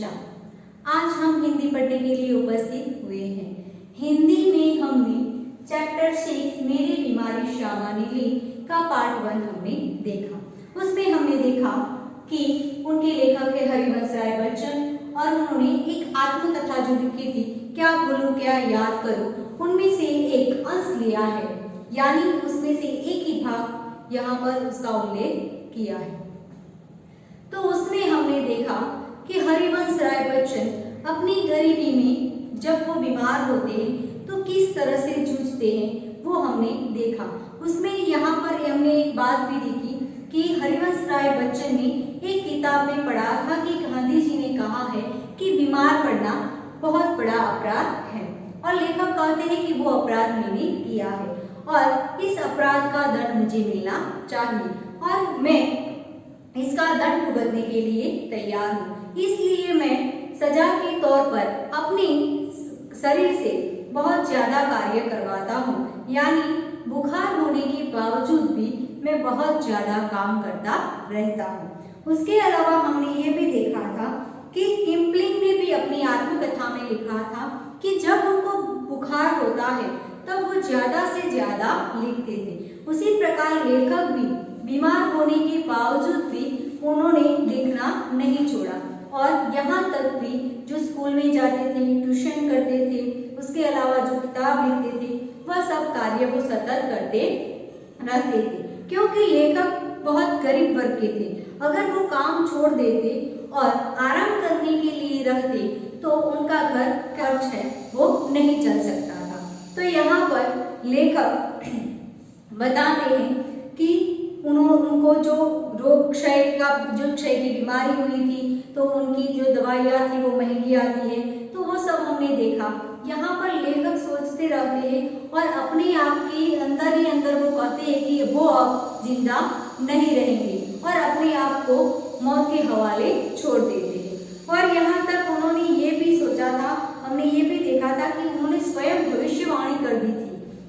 समीक्षा। आज हम हिंदी पढ़ने के लिए उपस्थित हुए हैं। हिंदी में हमने चैप्टर 6 मेरी बीमारी श्यामा नीली का पार्ट 1 हमने देखा। उसमें हमने देखा कि उनके लेखक है हरिवंश राय बच्चन और उन्होंने एक आत्मकथा जो लिखी थी, क्या भूलूं क्या याद करूं, उनमें से एक अंश लिया है, यानी उसमें से एक ही भाग यहाँ पर उसका उल्लेख किया है। तो उसमें हमने देखा कि हरिवंश राय बच्चन अपनी गरीबी में जब वो बीमार होते हैं तो किस तरह से जूझते हैं वो हमने देखा। उसमें यहाँ पर हमने एक बात भी देखी कि हरिवंश राय बच्चन ने एक किताब में पढ़ा था कि गांधी जी ने कहा है कि बीमार पड़ना बहुत बड़ा अपराध है और लेखक कहते हैं कि वो अपराध मैंने किया है और इस अपराध का दंड मुझे मिलना चाहिए और मैं इसका दंड भुगतने के लिए तैयार हूँ। इसलिए मैं सजा के तौर पर अपने शरीर से बहुत ज्यादा कार्य करवाता हूँ, यानी बुखार होने के बावजूद भी मैं बहुत ज्यादा काम करता रहता हूँ। उसके अलावा हमने ये भी देखा था कि किपलिंग ने भी अपनी आत्मकथा में लिखा था कि जब उनको बुखार होता है तब वो ज्यादा से ज्यादा लिखते थे। उसी प्रकार लेखक भी बीमार होने के बावजूद भी उन्होंने लिखना नहीं छोड़ा और यहाँ तक भी जो स्कूल में जाते थे, ट्यूशन करते थे, उसके अलावा जो किताब लिखते थे, वह सब कार्य वो सतत करते रहते थे, क्योंकि लेखक बहुत गरीब वर्ग के थे। अगर वो काम छोड़ देते और आराम करने के लिए रखते तो उनका घर खर्च है वो नहीं चल सकता था। तो यहाँ पर लेखक बताते हैं कि उनको जो क्षय की बीमारी हुई थी तो उनकी जो दवाइयाँ थी वो महंगी आती है, तो वो सब हमने देखा। यहाँ पर लेखक सोचते रहते हैं और अपने आप के अंदर ही अंदर वो कहते हैं कि वो अब जिंदा नहीं रहेंगे और अपने आप को मौत के हवाले छोड़ देते हैं। और यहाँ तक उन्होंने ये भी सोचा था, हमने ये भी देखा था कि उन्होंने स्वयं भविष्यवाणी कर दी थी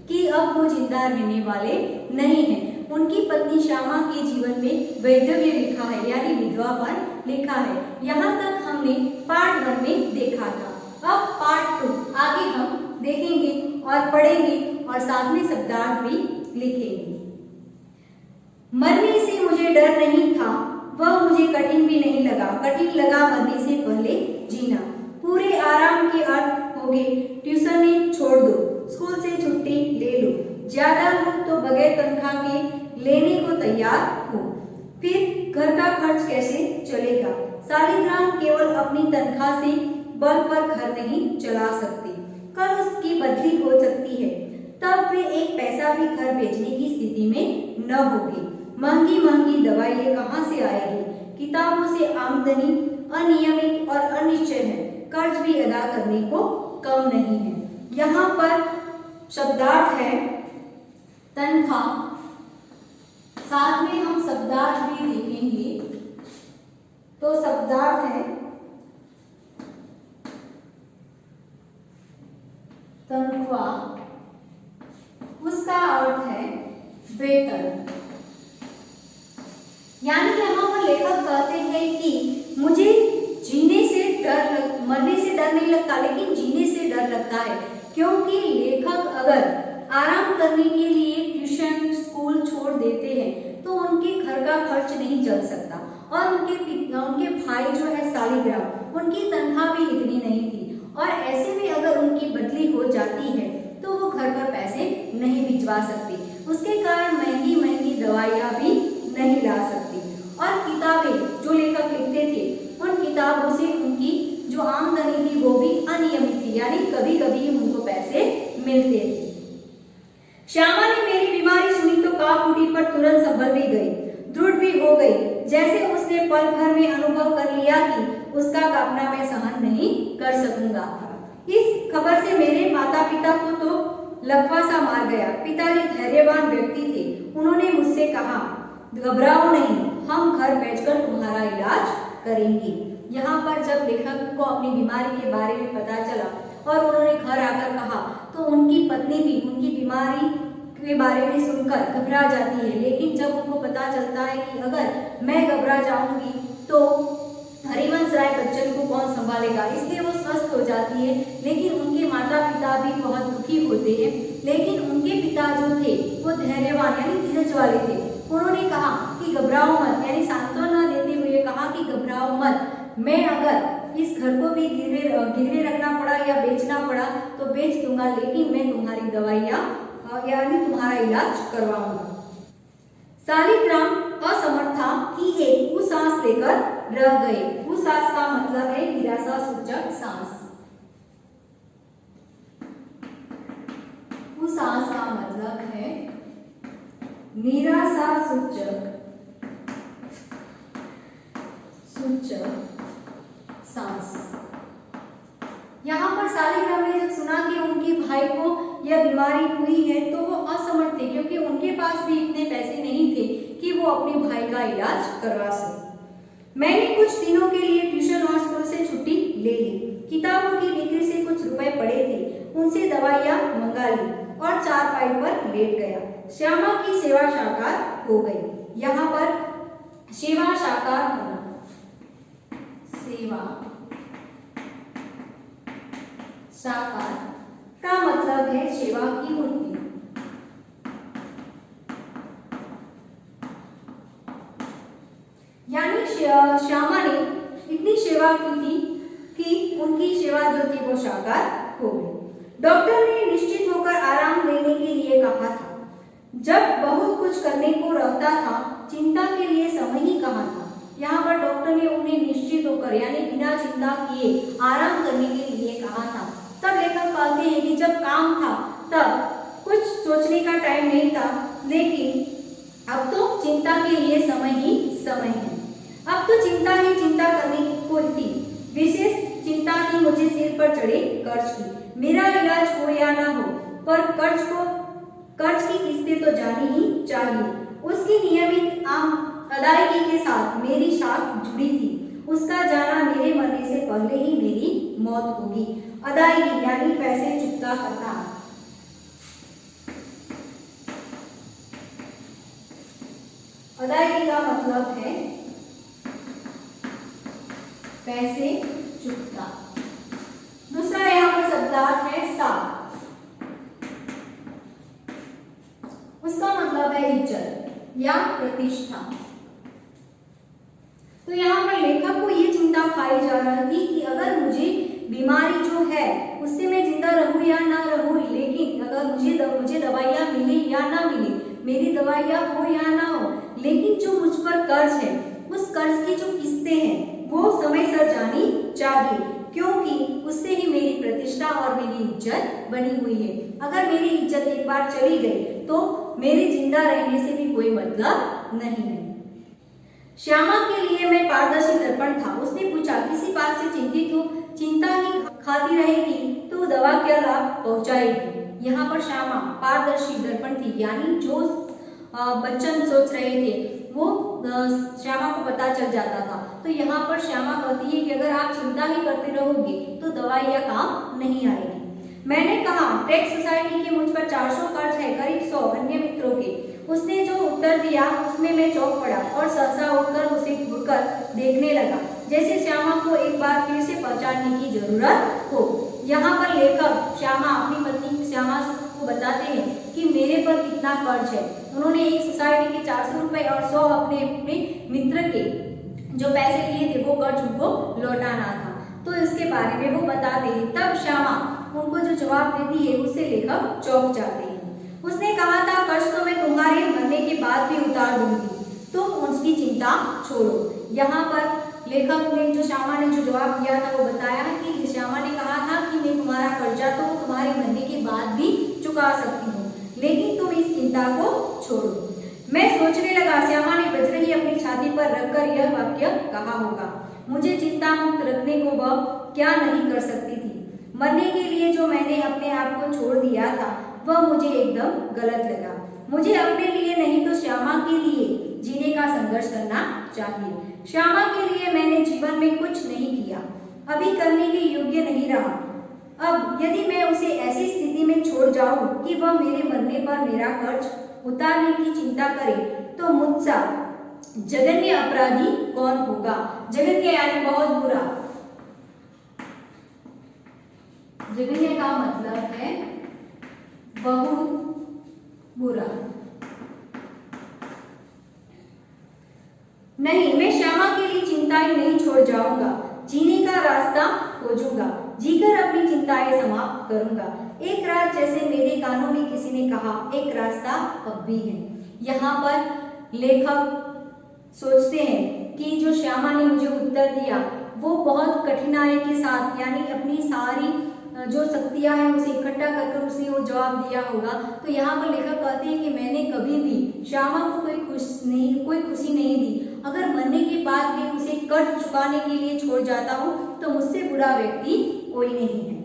कि अब वो जिंदा रहने वाले नहीं हैं। उनकी पत्नी श्यामा के जीवन में वैधव्य लिखा है, यानी विधवापन लिखा है। यहाँ तक हमने पार्ट 1 में देखा था। अब पार्ट 2 आगे हम देखेंगे और पढ़ेंगे और साथ में शब्दार्थ भी लिखेंगे। मरने से मुझे डर नहीं था, वह मुझे कठिन भी नहीं लगा, कठिन लगा मरने से पहले जीना। पूरे आराम के अर्थ हो गए, ट्यूशन छोड़ दो, स्कूल से छुट्टी ले लो, ज्यादा लोग तो बगैर तनख्वाह के लेने को तैयार हो, फिर घर का खर्च कैसे चलेगा। शालिग्राम केवल अपनी तनख्वाह से बल पर घर नहीं चला सकते, कल उसकी बदली हो सकती है, तब वे एक पैसा भी घर भेजने की स्थिति में न होगी। महंगी महंगी दवाइयाँ कहाँ से आएगी, किताबों से आमदनी अनियमित और अनिश्चय है, कर्ज भी अदा करने को कम नहीं है। यहाँ पर शब्दार्थ है तनख्वाह, साथ में हम शब्दार्थ भी देखेंगे। तो शब्दार्थ है तनख्वाह, उसका अर्थ है वेतन। यानी यहाँ पर लेखक कहते हैं कि मुझे जीने से मरने से डर नहीं लगता, लेकिन जीने से डर लगता है, क्योंकि लेखक अगर आराम करने के लिए ट्यूशन स्कूल छोड़ देते हैं तो उनके घर का खर्च नहीं चल सकता और उनके भाई जो है शालिग्राम, उनकी तनख्वाह भी इतनी नहीं थी और ऐसे में अगर उनकी बदली हो जाती है तो वो घर पर पैसे नहीं भिजवा सकते, उसके कारण महंगी महंगी दवाइयाँ भी नहीं ला सकती। और किताबें जो लेखक लिखते थे उन किताबों से उनकी जो आमदनी थी वो भी अनियमित थी, यानी कभी कभी उनको पैसे मिलते थे। श्यामा ने मेरी बीमारी सुनी तो कांप उठी, पर तुरंत संभल भी गई, दृढ़ भी हो गई, जैसे उसने पल भर में अनुभव कर लिया कि उसका कांपना मैं सहन नहीं कर सकूंगा। इस खबर से मेरे माता पिता को तो लकवा सा मार गया। पिताजी धैर्यवान व्यक्ति थे, उन्होंने मुझसे कहा, घबराओ नहीं, हम घर बैठकर तुम्हारा इलाज करेंगे। यहाँ पर जब लेखक को अपनी बीमारी के बारे में पता चला और उन्होंने घर आकर कहा तो उनकी पत्नी भी उनकी बीमारी के बारे में सुनकर घबरा जाती है, लेकिन जब उनको पता चलता है कि अगर मैं घबरा जाऊंगी तो हरिवंश राय बच्चन को कौन संभालेगा, इसलिए वो स्वस्थ हो जाती है। लेकिन उनके माता पिता भी बहुत दुखी होते हैं। लेकिन उनके पिता जो थे वो धैर्यवान यानी धीरज वाले थे। उन्होंने कहा कि घबराओ मत, यानी सांत्वना देते हुए कहा कि घबराओ मत, मैं अगर इस घर को भी गिरवे रखना पड़ा या बेचना पड़ा तो बेच दूंगा, लेकिन मैं तुम्हारी दवाइयाँ यानी तुम्हारा इलाज करवाऊंगा। शालिग्राम असमर्थ था कि एक उसास लेकर रह गए। उसास का मतलब है निराशा सूचक सांस। उसास का मतलब है निराशा सूचक सांस। यहाँ पर शालिग्राम ने जब सुना कि उनके भाई को यह बीमारी हुई है तो वो असमर्थ थे, क्योंकि उनके पास भी इतने पैसे नहीं थे कि वो अपने भाई का इलाज करवा सके। मैंने कुछ दिनों के लिए ट्यूशन और स्कूल से छुट्टी ले ली। किताबों की बिक्री से कुछ रुपए पड़े थे, उनसे दवाइयाँ मंगा ली और चारपाई पर लेट गया। श्यामा की सेवा साकार हो गई। यहाँ पर सेवा साकार होना, सेवा साकार का मतलब है सेवा की मूर्ति। यानी श्यामा ने इतनी सेवा की थी कि उनकी सेवा जो थी वो साकार हो गई। डॉक्टर ने निश्चित होकर आराम लेने के लिए कहा था। जब बहुत कुछ करने को रहता था, चिंता के लिए समय ही कहाँ था। यहाँ पर डॉक्टर ने उन्हें निश्चित होकर यानी बिना चिंता किए आराम करने के लिए कहा था। तब लेखक कहते हैं कि जब काम था तब कुछ सोचने का टाइम नहीं था, लेकिन अब तो चिंता के लिए समय ही समय है। अब तो चिंता ही चिंता करने को थी। विशेष चिंता थी मुझे सिर पर चढ़े कर्ज की। मेरा इलाज हो या ना हो, पर कर्ज की किस्तें तो जानी ही चाहिए। उसकी नियमित अदायगी के साथ मेरी साख जुड़ी थी। उसका जाना मेरे मरने से पहले ही मेरी मौत होगी। अदायगी यानी पैसे चुकता करना। अदायगी का मतलब है पैसे चुकता। दूसरा यहाँ पर शब्दार्थ है साख। उसका मतलब है इज्जत या प्रतिष्ठा। तो यहाँ पर लेखक को ये चिंता खाई जा रही थी कि अगर मुझे बीमारी जो है उससे मैं जिंदा रहूं या ना रहूं, लेकिन अगर मुझे दवाइयाँ मिले या ना मिले, मेरी दवाइयाँ हो या ना हो, लेकिन जो मुझ पर कर्ज है उस कर्ज की जो किस्तें हैं वो समय से जानी चाहिए, क्योंकि उससे ही मेरी प्रतिष्ठा और मेरी इज्जत बनी हुई है। अगर मेरी इज्जत एक बार चली गई तो मेरे जिंदा रहने से भी कोई मतलब नहीं है। श्यामा के लिए मैं पारदर्शी दर्पण था। उसने पूछा, किसी बात से चिंतित हो? चिंता ही खाती रहेगी तो दवा क्या लाभ पहुंचाएगी। यहाँ पर श्यामा पारदर्शी दर्पण थी, यानी जो बच्चन सोच रहे थे वो श्यामा को पता चल जाता था। तो यहाँ पर श्यामा कहती है कि अगर आप चिंता ही करते रहोगे तो दवाई या काम नहीं आएगी। मैंने कहा, टैक्स सोसाइटी के मुझ पर 400 कर्ज है, करीब 100 अन्य मित्रों के। उसने जो उत्तर दिया उसमें मैं चौंक पड़ा और सहसा उठकर उसे घूरकर देखने लगा, जैसे श्यामा को एक बार फिर से पहचानने की जरूरत हो। यहाँ पर लेखक श्यामा अपनी पत्नी श्यामा को बताते हैं कि मेरे पर कितना कर्ज है। उन्होंने एक सोसाइटी के 400 रुपए और 100 अपने मित्र के जो पैसे लिए थे वो कर्ज उनको लौटाना था। तो इसके बारे में वो बताते हैं। तब श्यामा उनको जो जवाब देती है उससे लेखक चौंक जाते हैं। उसने कहा था, कर्ज तो मैं तुम्हारे मरने के बाद भी उतार दूंगी, तुम उसकी चिंता छोड़ो। यहाँ पर लेखक ने जो श्यामा ने जो जवाब दिया था वो बताया है कि श्यामा ने कहा था कि मैं तुम्हारा कर्जा तो तुम्हारे मरने के बाद भी चुका सकती हूँ, लेकिन तुम इस चिंता को छोड़ो। मैं सोचने लगा, श्यामा ने बजरंगी अपनी छाती पर रखकर यह वाक्य कहा होगा। मुझे चिंता मुक्त रखने को वह क्या नहीं कर सकती थी। मरने के लिए जो मैंने अपने आप को छोड़ दिया था वह मुझे एकदम गलत लगा। मुझे अपने लिए नहीं तो श्यामा के लिए जीने का संघर्ष करना चाहिए। श्यामा के लिए मैंने जीवन में कुछ नहीं किया, अभी करने के योग्य नहीं रहा। अब यदि मैं उसे ऐसी स्थिति में छोड़ जाऊं कि वह मेरे मरने पर मेरा कर्ज उतारने की चिंता करे तो मुझसा जघन्य अपराधी कौन होगा? जघन्य यानी बहुत बुरा। जघन्य का मतलब है बहुत बुरा। नहीं, मैं श्यामा के लिए चिंताएं नहीं छोड़ जाऊंगा, जीने का रास्ता खोजूंगा, जीकर अपनी चिंताएं समाप्त करूंगा। एक रात जैसे मेरे कानों में किसी ने कहा, एक रास्ता अब भी है। यहाँ पर लेखक सोचते हैं कि जो श्यामा ने मुझे उत्तर दिया वो बहुत कठिनाई के साथ, यानी अपनी सारी जो शक्तियां हैं उसे इकट्ठा कर उसने वो जवाब दिया होगा। तो यहाँ पर लेखक कहते हैं कि मैंने कभी भी श्यामा को कोई खुशी नहीं दी। अगर मरने के बाद भी उसे कर्ज चुकाने के लिए छोड़ जाता हूँ तो मुझसे बुरा व्यक्ति कोई नहीं है।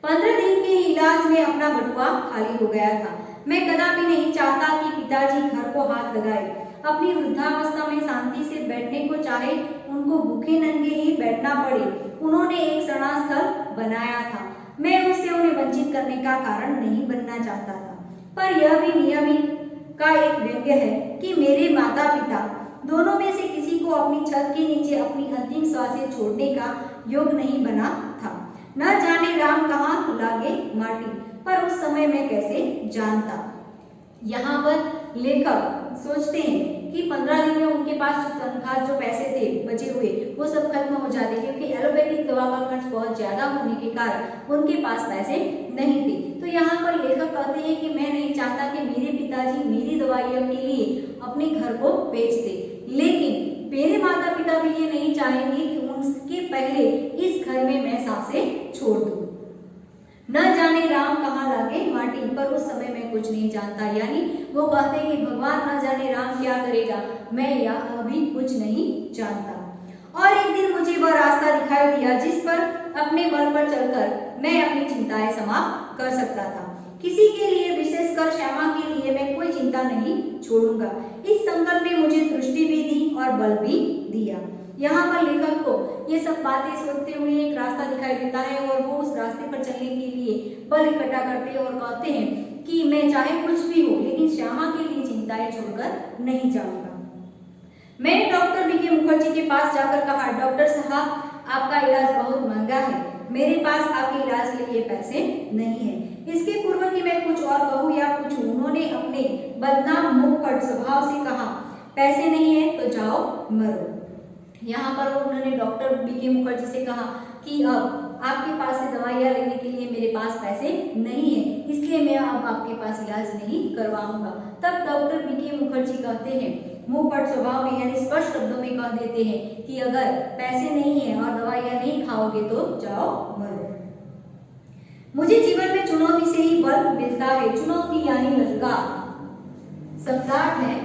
15 दिन के इलाज में अपना बटुआ खाली हो गया था। मैं कदापि नहीं चाहता कि पिताजी घर को हाथ लगाए। अपनी वृद्धावस्था में शांति से बैठने को चाहे, उनको भूखे नंगे ही बैठना पड़े। उन्होंने एक शरणास्थल बनाया था। मैं उससे उन्हें वंचित करने का कारण नहीं बनना चाहता था। पर यह भी नियम का एक व्यंग्य है कि मेरे माता पिता दोनों में से किसी को अपनी छत के नीचे अपनी अंतिम श्वासें छोड़ने का योग नहीं बना था। न जाने राम कहाँ लागे माटी, पर उस समय मैं कैसे जानता। यहाँ पर लेखक सोचते हैं कि 15 दिन में उनके पास जो तनख्वाह जो पैसे थे बचे हुए वो सब खत्म हो जाते, क्योंकि एलोपैथिक दवा का खर्च बहुत ज्यादा होने के कारण उनके पास पैसे नहीं थे। तो यहाँ पर लेखक कहते हैं कि मैं नहीं चाहता कि मेरे पिताजी मेरी दवाइयों के लिए अपने घर को बेच दे, लेकिन मेरे माता पिता भी ये नहीं चाहेंगे कि उनके पहले इस घर में मैं सांसें छोड़ दूं। न जाने राम कहाँ लागे माटी, पर उस समय मैं कुछ नहीं जानता। यानी वो कहते हैं कि भगवान न जाने राम क्या करेगा, मैं या अभी कुछ नहीं जानता। और एक दिन मुझे वह रास्ता दिखाई दिया जिस पर अपने बल पर चलकर मैं अपनी चिंताएं समाप्त कर सकता था। किसी के लिए, विशेषकर श्यामा के लिए मैं कोई चिंता नहीं छोड़ूंगा। इस संकल्प ने मुझे दृष्टि भी दी और बल भी दिया। यहाँ पर लेखक को ये सब बातें सोचते हुए एक रास्ता दिखाई देता है और वो उस रास्ते पर चलने के लिए बल इकट्ठा करते हैं और कहते हैं कि मैं चाहे कुछ भी हो लेकिन श्यामा के लिए चिंताएं छोड़कर नहीं जाऊंगा। मैंने डॉक्टर बीके मुखर्जी के पास जाकर कहा, डॉक्टर साहब आपका इलाज बहुत महंगा है, मेरे पास आपके इलाज के लिए पैसे नहीं है। इसके पूर्व कि मैं कुछ और कहूँ या पूछूं, उन्होंने अपने बदनाम मुंहफट स्वभाव से कहा, पैसे नहीं है तो जाओ मरो। यहाँ पर उन्होंने डॉक्टर बीके मुखर्जी से कहा कि अब आपके पास से दवाइयाँ लेने के लिए मेरे पास पैसे नहीं है, इसलिए मैं अब आपके पास इलाज नहीं करवाऊंगा। तब डॉक्टर बीके मुखर्जी कहते हैं, मुंहफट स्वभाव में यानी स्पष्ट शब्दों में कह देते हैं कि अगर पैसे नहीं है और दवाइयाँ नहीं खाओगे तो जाओ मरो। मुझे जीवन में चुनौती से ही बल मिलता है। चुनौती यानी ललकार, शब्दार्थ है।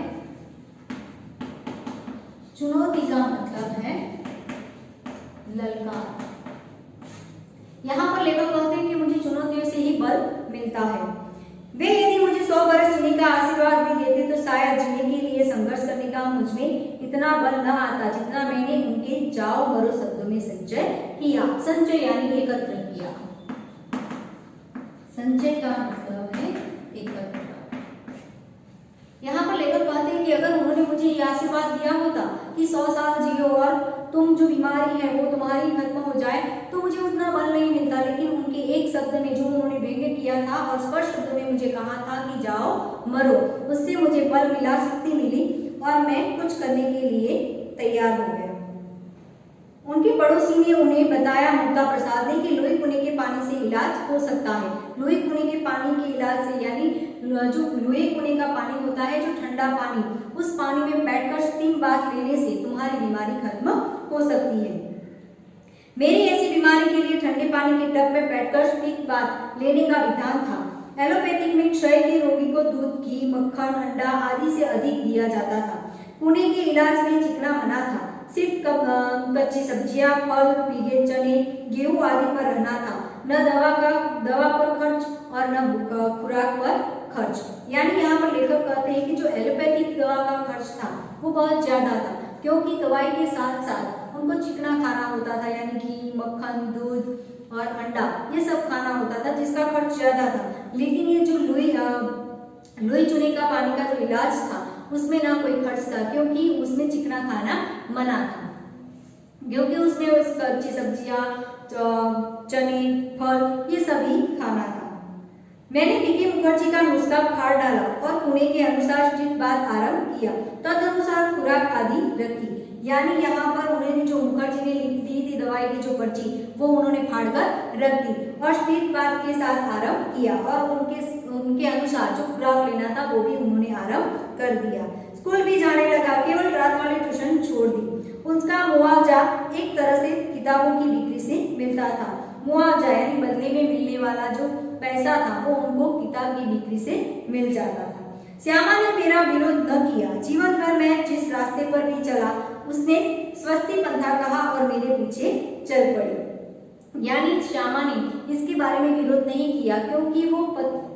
चुनौती का मतलब है ललकार। यहाँ पर लेखक कहते हैं कि मुझे चुनौतियों से ही बल मिलता है। वे यदि मुझे 100 वर्ष जीने का आशीर्वाद भी देते तो शायद जीने के लिए संघर्ष करने का मुझमें इतना बल न आता जितना मैंने उनके जाओ मरो शब्दों में संचय किया। संचय यानी एकत्र किया। संचय का मतलब है एकत्र। यहाँ पर लेखक कहते हैं कि अगर उन्होंने मुझे ये आशीर्वाद दिया होता कि 100 साल जियो और तुम जो बीमारी है वो तुम्हारी खत्म हो जाए, तो मुझे उतना बल नहीं मिलता। लेकिन उनके एक शब्द में जो उन्होंने व्यंग्य किया था और स्पष्ट शब्दों में मुझे कहा था कि जाओ मरो, उससे मुझे बल मिला, शक्ति मिली और मैं कुछ करने के लिए तैयार हो गया। उनके पड़ोसी ने उन्हें बताया, मुक्ता प्रसाद ने, कि लोही कुएं के पानी से इलाज हो सकता है। लोही कुएं के पानी के इलाज से यानी जो लोहे कुएं का पानी होता है, जो ठंडा पानी, उस पानी में बैठकर 3 बार लेने से तुम्हारी बीमारी खत्म हो सकती है। मेरी ऐसी बीमारी के लिए ठंडे पानी के टब में बैठकर 3 बार लेने का विधान था। एलोपैथिक में क्षय के रोगी को दूध, घी, मक्खन, अंडा आदि से अधिक दिया जाता था। कुएं के इलाज में चिकना मना था। सिर्फ कच्ची सब्जियां, फल, पीले चने, गेहूं आदि पर रहना था। न दवा पर खर्च और न खुराक पर खर्च। यानी यहाँ पर लेखक कहते हैं कि जो एलोपैथिक दवा का खर्च था वो बहुत ज्यादा था, क्योंकि दवाई के साथ साथ उनको चिकना खाना होता था, यानी घी, मक्खन, दूध और अंडा ये सब खाना होता था, जिसका खर्च ज्यादा था। लेकिन ये जो लोही चूने का पानी का जो इलाज था उसमें ना कोई खर्च था, क्योंकि उसमें चिकना खाना मना था, क्योंकि उसमें कच्ची सब्जियां, चने, फल ये सभी खाना था। मैंने पीके मुखर्जी का नुस्खा फाड़ डाला और पुणे के अनुसार स्ट्रिक्ट बात आरंभ किया, तदनुसार खुराक आदि रखी। यानी यहाँ पर उन्होंने जो मुखर्जी ने लिख दी थी दवाई की जो पर्ची, वो उन्होंने फाड़कर रख दी और स्ट्रिक्ट बात के साथ आरंभ किया और उनके अनुसार जो खुराक लेना था वो भी उन्होंने आरंभ कर दिया। स्कूल भी जाने लगा, केवल रात वाली ट्यूशन छोड़ दी। उसका मुआवजा एक तरह से किताबों की बिक्री से मिलता था। मुआवजा यानी बदले में मिलने वाला जो पैसा था वो उनको किताब की बिक्री से मिल जाता था। श्यामा ने मेरा विरोध न किया। जीवन भर मैं जिस रास्ते पर भी चला उसने स्वस्ति पंथा कहा और मेरे पीछे चल पड़ी। यानी श्यामा ने इसके बारे में विरोध नहीं किया, क्योंकि वो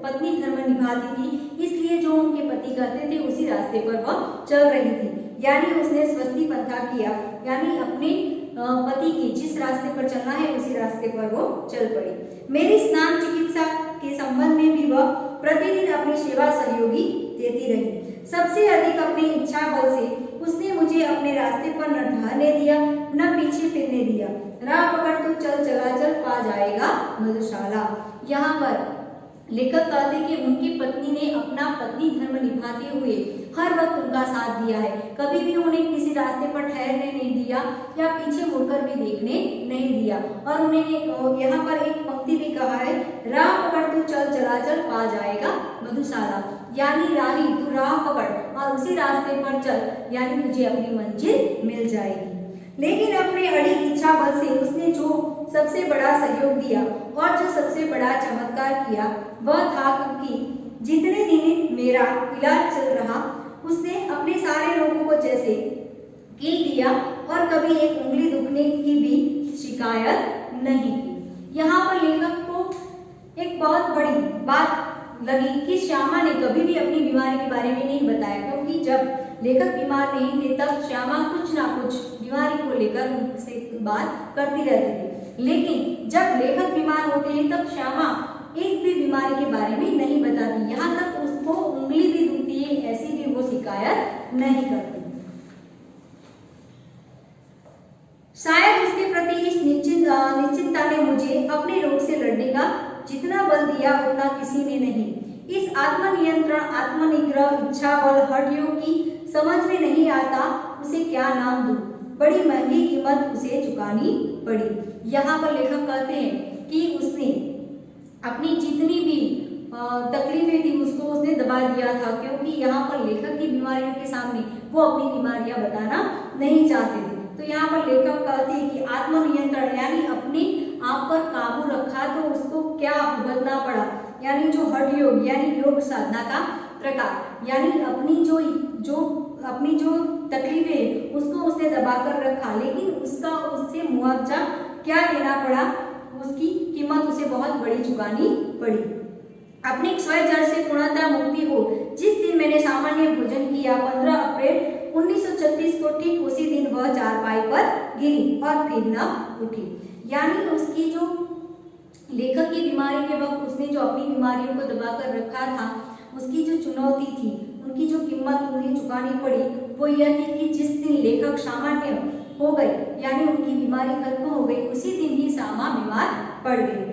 पत्नी धर्म निभाती थी, इसलिए जो उनके पति कहते थे उसी रास्ते पर वह चल रही थी। यानी उसने स्वस्ति पंथा किया, यानी अपने पति के जिस रास्ते पर चलना है उसी रास्ते पर वो चल पड़ी। मेरी स्नान चिकित्सा के संबंध में भी वह प्रतिदिन अपनी सेवा सहयोगी देती रही। सबसे अधिक अपनी इच्छा बल से उसने मुझे अपने रास्ते पर न ठहरने दिया न पीछे फिरने दिया। राह पकड़ तो चल चलाचल पा जाएगा मधुशाला। यहाँ पर लेखक कहते कि उनकी पत्नी ने अपना पत्नी धर्म निभाते हुए हर वक्त उनका साथ दिया है, कभी भी उन्हें किसी रास्ते पर ठहरने नहीं दिया या पीछे मुड़कर भी देखने नहीं दिया। और उन्हें यहाँ पर एक पंक्ति भी कहा है, राह पकड़ तू चल चलाचल पा जाएगा मधुशाला। यानी राही तू राह पकड़ और उसी रास्ते पर चल, यानी तुझे अपनी मंजिल मिल जाएगी। लेकिन अपने अड़ी इच्छा बल से उसने जो सबसे बड़ा सहयोग दिया और जो सबसे बड़ा चमत्कार किया वह था कि जितने दिन मेरा इलाज चल रहा उसने अपने सारे रोगों को जैसे कील दिया और कभी एक उंगली दुखने की भी शिकायत नहीं की। यहाँ पर लेखक को एक बहुत बड़ी बात लगी कि श्यामा ने कभी भी अपनी बीमारी के बारे में नहीं बताया, क्योंकि जब लेखक बीमार नहीं थे तब श्यामा कुछ ना कुछ बीमारी को लेकर उनसे बात करती रहती थी। लेकिन जब लेखक बीमार होते हैं तब श्यामा एक भी बीमारी के बारे में नहीं बताती, यहाँ तक उसको उंगली भी दुखती है ऐसी भी वो शिकायत नहीं करती। शायद उसके प्रति इस निश्चिंतता ने मुझे अपने रोग से लड़ने का जितना बल दिया उतना किसी ने नहीं। इस आत्मनियंत्रण, आत्मनिग्रह, इच्छा बल, हठ योग की समझ में नहीं आता उसे क्या नाम दूं। बड़ी महंगी कीमत उसे चुकानी पड़ी। यहाँ पर लेखक कहते हैं कि उसने अपनी जितनी भी तकलीफें थी उसको उसने दबा दिया था, क्योंकि यहाँ पर लेखक की बीमारियों के सामने वो अपनी बीमारियां बताना नहीं चाहते थे। तो यहाँ पर लेखक कहते हैं कि आत्मनियंत्रण यानी अपने आप पर काबू रखा तो उसको क्या भुगतना पड़ा, यानी जो हठ योग यानी योग साधना का प्रकार, यानी अपनी जो तकलीफें उसको उसने दबाकर रखा, लेकिन उससे मुआवजा क्या देना पड़ा, उसकी कीमत उसे बहुत बड़ी चुकानी पड़ी। अपनी क्षय जड़ से पूर्णतः मुक्ति हो। जिस दिन मैंने सामान्य भोजन किया 15 अप्रैल 1936 को, ठीक उसी दिन वह चारपाई पर गिरी और फिर न उठी। यानी उसकी जो लेखक की बीमारी के वक्त उसने जो अपनी बीमारियों को दबाकर रखा था, उसकी जो चुनौती थी, उनकी जो कीमत उन्हें चुकानी पड़ी वो यह थी कि जिस दिन लेखक सामान्य हो गई यानी उनकी बीमारी खत्म हो गई, उसी दिन ही श्यामा बीमार पड़ गई।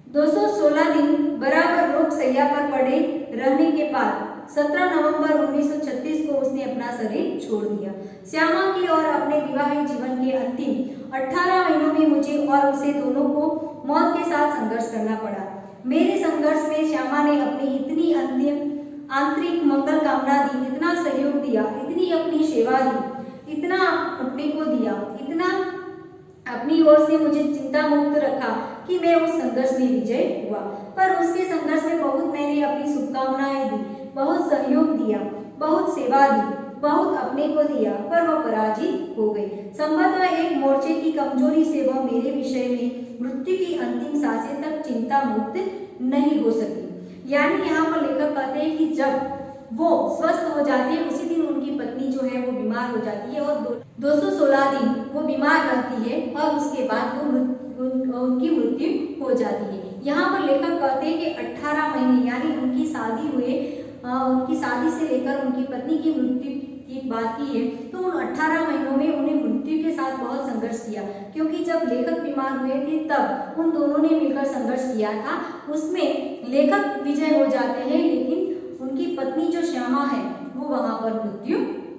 216 दिन बराबर रोग शैया पर पड़े रहने के बाद 17 नवंबर 1936 को उसने अपना शरीर छोड़ दिया। श्यामा की और अपने विवाहित जीवन के अंतिम 18 महीनों में मुझे और उसे दोनों को मौत के साथ संघर्ष करना पड़ा। मेरे संघर्ष में श्यामा ने अपनी इतनी आंतरिक मंगल कामना दी, इतना सहयोग दिया, इतनी अपनी सेवा दी, इतना अपने को दिया, इतना अपनी ओर से मुझे चिंता मुक्त रखा कि मैं उस संघर्ष में विजय हुआ। पर उसके संघर्ष में बहुत मैंने अपनी शुभकामनाएं दी, बहुत सहयोग दिया, बहुत सेवा दी, बहुत अपने को दिया, पर वह पराजित हो गई। संभवतः एक मोर्चे की कमजोरी से वह मेरे विषय में मृत्यु की अंतिम सांसें तक चिंता मुक्त नहीं हो सकी। यानी यहाँ पर लेखक कहते हैं कि जब वो स्वस्थ हो जाते हैं उसी दिन उनकी पत्नी जो है वो बीमार हो जाती है और 216 दिन वो बीमार रहती है और उसके बाद उनकी मृत्यु हो जाती है। यहाँ पर लेखक कहते हैं कि 18 महीने यानी उनकी शादी हुए उनकी शादी से लेकर उनकी पत्नी की मृत्यु की बात की है तो उन 18 महीनों में उन्हें मृत्यु के साथ बहुत संघर्ष किया, क्योंकि जब लेखक बीमार हुए थे तब उन दोनों ने मिलकर संघर्ष किया था। उसमें लेखक विजय हो जाते हैं, लेकिन उनकी पत्नी जो श्यामा है वो वहां पर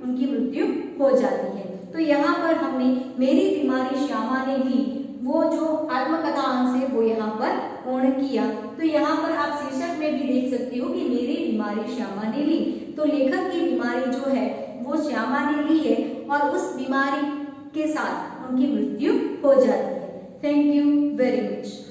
उनकी मृत्यु हो जाती है। तो यहाँ पर हमने मेरी बीमारी श्यामा ने ली वो जो आत्मकथा अंश है वो यहाँ पर पूर्ण किया। तो यहाँ पर आप शीर्षक में भी देख सकते हो कि मेरी बीमारी श्यामा ने ली। तो लेखक की बीमारी जो है वो श्यामा ने ली है और उस बीमारी के साथ उनकी मृत्यु हो जाती है। Thank you very much.